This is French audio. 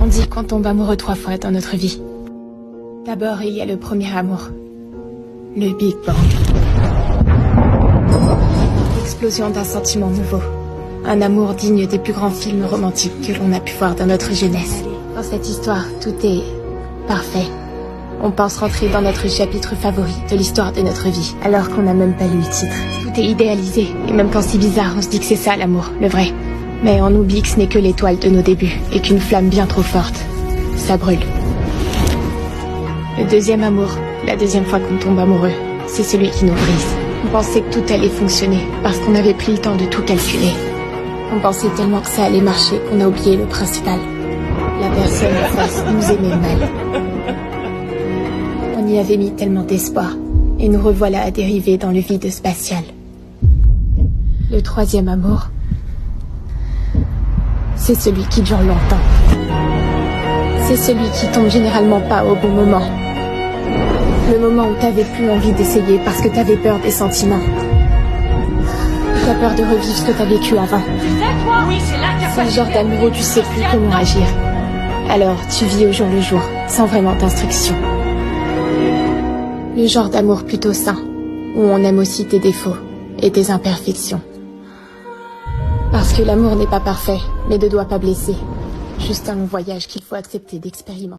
On dit qu'on tombe amoureux 3 fois dans notre vie. D'abord, il y a le premier amour. Le Big Bang. L'explosion d'un sentiment nouveau. Un amour digne des plus grands films romantiques que l'on a pu voir dans notre jeunesse. Dans cette histoire, tout est parfait. On pense rentrer dans notre chapitre favori de l'histoire de notre vie, alors qu'on n'a même pas lu le titre. Tout est idéalisé, et même quand c'est bizarre, on se dit que c'est ça l'amour, le vrai. Mais on oublie que ce n'est que l'étoile de nos débuts, et qu'une flamme bien trop forte, ça brûle. Le deuxième amour, la deuxième fois qu'on tombe amoureux, c'est celui qui nous brise. On pensait que tout allait fonctionner, parce qu'on avait pris le temps de tout calculer. On pensait tellement que ça allait marcher qu'on a oublié le principal. La personne en face nous aimait mal. On y avait mis tellement d'espoir, et nous revoilà à dériver dans le vide spatial. Le troisième amour, c'est celui qui dure longtemps. C'est celui qui tombe généralement pas au bon moment. Le moment où t'avais plus envie d'essayer parce que t'avais peur des sentiments. T'as peur de revivre ce que t'as vécu avant. C'est le genre d'amour où tu sais plus comment agir. Alors tu vis au jour le jour, sans vraiment d'instruction. Le genre d'amour plutôt sain, où on aime aussi tes défauts et tes imperfections. Parce que l'amour n'est pas parfait, mais ne doit pas blesser. Juste un long voyage qu'il faut accepter d'expérimenter.